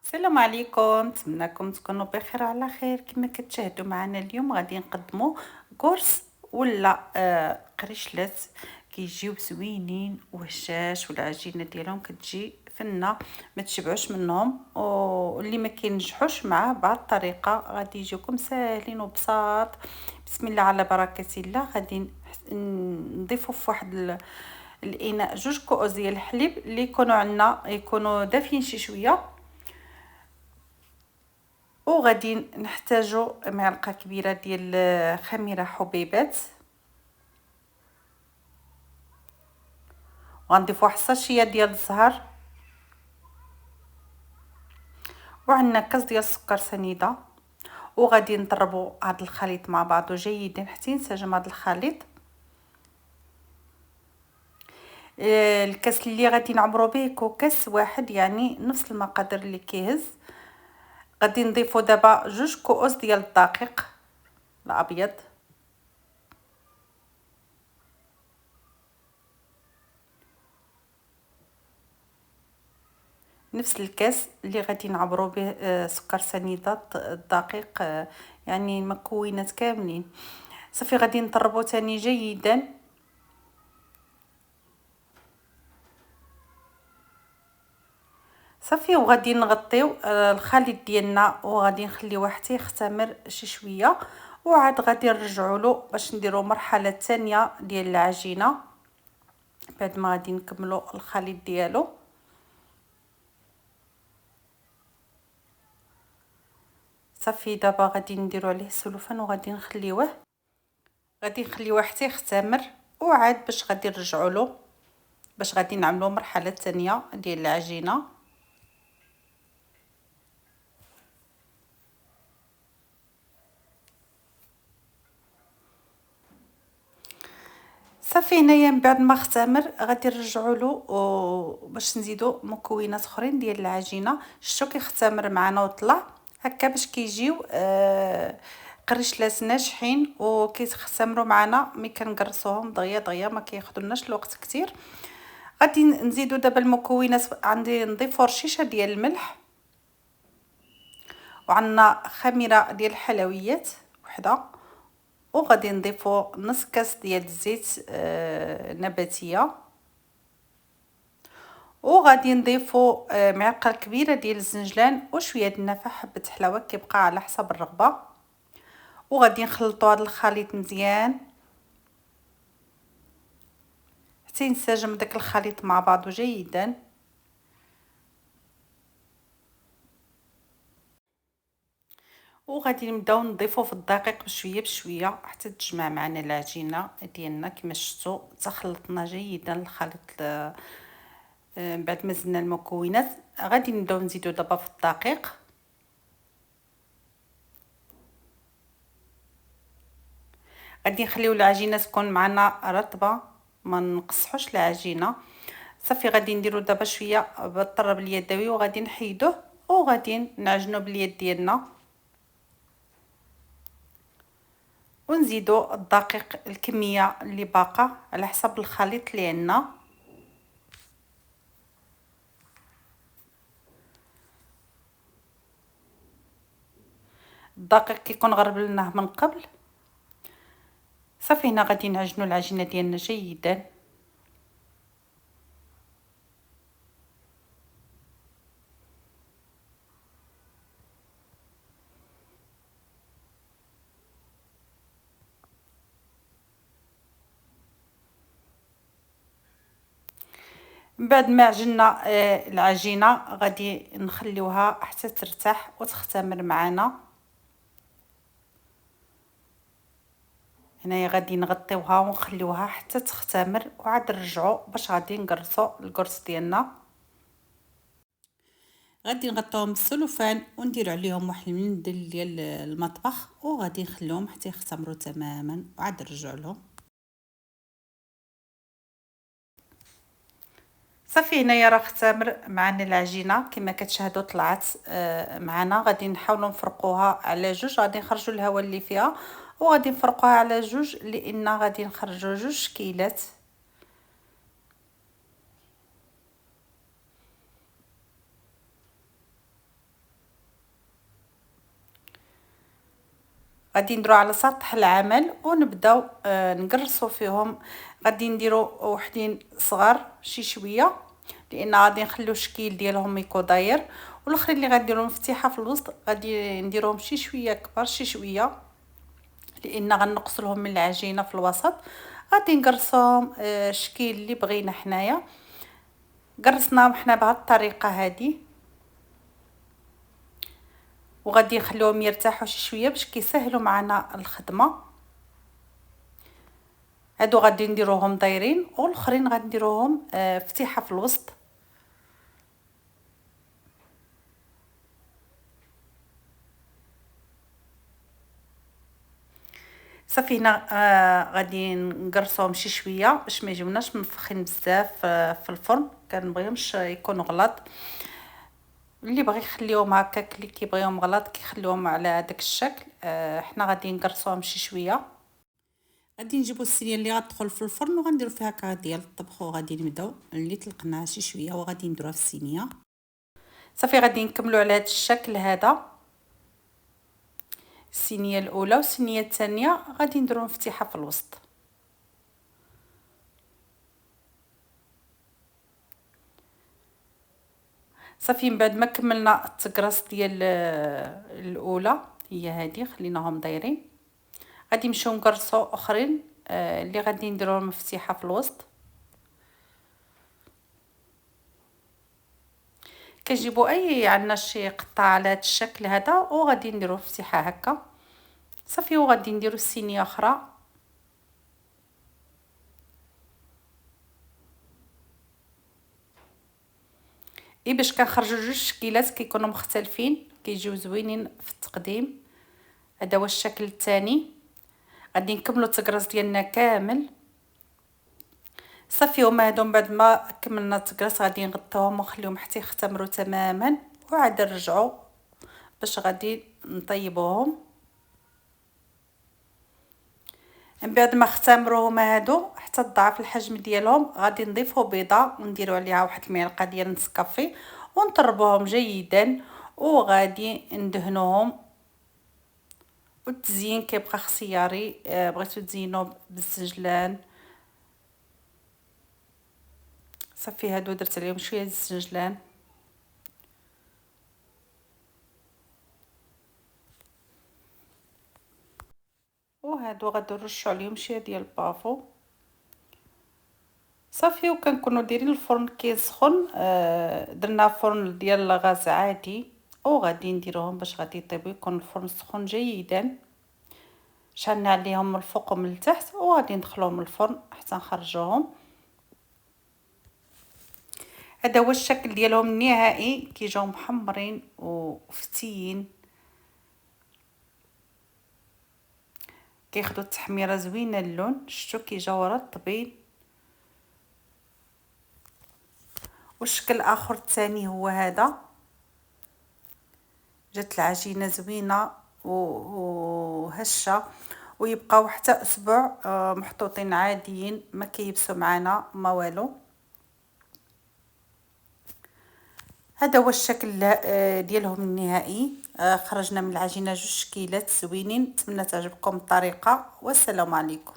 السلام عليكم، نتمنىكم تكونوا بخير وعلى خير. كما كتشاهدوا معنا اليوم غادي نقدموا قرص ولا قريشلات كيجيو زوينين وهشاش، والعجينه ديالهم كتجي فنه ما تشبعوش منهم، واللي ما كينجحوش مع بعض الطريقه غادي يجيوكم ساهلين وبساط. بسم الله على بركه الله. غادي نضيفوا في واحد الاناء 2 كؤوس ديال الحليب اللي يكونوا عندنا يكونوا دافين شي شويه، وغادي نحتاجو معلقه كبيره ديال خميره حبيبات، وغنضيف واحد الساشيه ديال الزهر، وعندنا كاس ديال السكر سنيده. وغادي نضربوا هذا الخليط مع بعضه جيدا حتى ينسجم هذا الخليط. الكاس اللي غادي نعبرو به يكون كاس واحد، يعني نفس المقادير اللي كيهز. غادي نضيفو دابا 2 كؤوس ديال الدقيق الابيض، نفس الكاس اللي غادي نعبرو به سكر سنيده الدقيق، يعني المكونات كاملين. صافي غادي نضربو تاني جيدا. صافي وغادي نغطيو الخليط ديالنا وغادي نخليوه حتى يختمر شي شويه، وعاد غادي نرجعوا له باش نديروا مرحله ثانيه ديال العجينه بعد ما غادي نكملوا الخليط ديالو. صافي دابا غادي نديروا عليه السلوفان وغادي نخليوه حتى يختمر، وعاد باش غادي نرجعوا له باش غادي نعملوا مرحله ثانيه ديال العجينه. صافي هنايا من بعد ما اختمر غادي نرجعوا له باش نزيدوا مكونات اخرين ديال العجينه. شفتوا كيختمر معنا وطلع هكا باش كيجيو قريشلات ناجحين وكيختمروا معنا ملي كنقرصوهم دغيا دغيا، ما كياخذولناش الوقت كتير. غادي نزيدوا دابا المكونات. عندي نضيفوا رشيشه ديال الملح، وعندنا خميره ديال الحلويات وحده، وغادي نضيفوا نص كاس ديال الزيت نباتيه، وغادي نضيفوا معلقه كبيره ديال الزنجلان وشويه د النافع حبه حلاوه كيبقى على حسب الرغبه. وغادي نخلطوا هذا الخليط مزيان حتى ينسجم داك الخليط مع بعضه جيدا. وغادي نبداو نضيفوا في الدقيق بشويه بشويه حتى تجمع معنا العجينه ديالنا. كما شفتوا تخلطنا جيدا الخليط. بعد ما زدنا المكونات غادي نبداو نزيدو دابا في الدقيق. غادي نخليو العجينه تكون معنا رطبه، ما نقصحوش العجينه. صافي غادي نديرو دابا شويه بالطرب اليدوي وغادي نحيدوه وغادي نعجنو باليد ديالنا، ونزيدو الدقيق الكميه اللي باقا على حسب الخليط اللي عندنا. الدقيق كيكون غربلناه من قبل. صافي هنا غادي نعجنو العجينه ديالنا جيدا. من بعد ما عجنا العجينه غادي نخليوها حتى ترتاح وتختمر معنا. هنايا غادي نغطيوها ونخليوها حتى تختمر، وعاد نرجعوا باش غادي نقرصوا القرص ديالنا. غادي نغطيوهم بالسلوفان ونديروا عليهم واحد المنديل ديال المطبخ، وغادي نخليهم حتى يختمروا تماما وعاد نرجعوا لهم. صافي هنايا راه اختمر معنا العجينه كما كتشاهدوا طلعت معنا. غادي نحاولوا نفرقوها على 2، غادي نخرجوا الهواء اللي فيها وغادي نفرقوها على 2 لان غادي نخرجوا 2 شكيلات. غادي نديرو على سطح العمل ونبداو نقرصوا فيهم. غادي نديرو وحدين صغار شي شويه لان غادي نخليو الشكل ديالهم يكون داير، والاخرين اللي غنديرو مفتيحه في الوسط غادي نديروهم شي شويه كبار شي شويه لان غنقص لهم من العجينه في الوسط. غادي نقرصوهم الشكل اللي بغينا حنايا. قرصناهم حنا بهذه الطريقه هذه، وغادي نخليهم يرتاحوا شي شويه باش كيسهلوا معنا الخدمه. هادو غادي نديروهم دايرين والاخرين غادي نديروهم فتيحه في الوسط. صافي هنا غادي نقرصوهم شي شويه باش ما يجيوناش منفخين بزاف في الفرن، كنبغيهمش يكونوا غلط. اللي بغى يخليهم هكاك، اللي كيبغيهم غلط كيخليهم على هذاك الشكل. حنا غادي نقرصوهم شي شويه. غادي نجيبو الصينيه اللي غتدخل في الفرن وغنديرو فيها كاع ديال الطبخ، وغادي نبداو اللي طلقناها شي شويه وغادي نديروها في الصينيه. صافي غادي نكملوا على هذا الشكل هذا. الصينيه الاولى والصينيه الثانيه غادي نديرو مفتيحه في الوسط. صافي من بعد ما كملنا التقراص ديال الاولى هي هذه خليناهم دايرين، غادي نمشيو نقرصو اخرين اللي غادي نديروهم مفتيحه في الوسط. كنجيبو اي عندنا شي قطعه على هذا الشكل هذا وغادي نديروه مفتيحه هكا. صافي وغادي نديرو الصينيه اخرى. باش كنخرجوا جوج شكيلات كيكونوا مختلفين كيجيو زوينين في التقديم. هذا هو الشكل الثاني. غادي نكملوا التقراص ديالنا كامل. صافي هما هادو من بعد ما كملنا التقراص غادي نغطيوهم ونخليهم حتى يختمروا تماما وعاد نرجعوا باش غادي نطيبوهم. من بعد ما اختمروا هما هادو حتى ضعف الحجم ديالهم غادي نضيفوا بيضه ونديروا عليها واحد المعلقه ديال نسكافي ونطربوهم جيدا وغادي ندهنوهم. والتزيين كيبقى اختياري، بغيتو تزينوا بالسنجلان. صافي هادو درت عليهم شويه السنجلان. وهادو غادي نرشوا عليهم شويه ديال البافو. صافي وكنكونوا دايرين الفرن كيسخن. درنا فرن ديال الغاز عادي وغادي نديروهم باش غادي يطيبوا، يكون الفرن سخون جيدا. شعلنا عليهم من الفوق ومن التحت وغادي ندخلوهم الفرن حتى نخرجوهم. هذا هو الشكل ديالهم النهائي، كيجاو محمرين وفتيين، كياخذوا التحميره زوينه اللون. شفتوا كيجاو رطبين. والشكل الاخر الثاني هو هذا، جات العجينه زوينه وهشه ويبقاو حتى اسبوع محطوطين عاديين ما كيبسوا معنا ما والو. هذا هو الشكل ديالهم النهائي. خرجنا من العجينه جوج شكيلات زوينين. نتمنى تعجبكم الطريقه والسلام عليكم.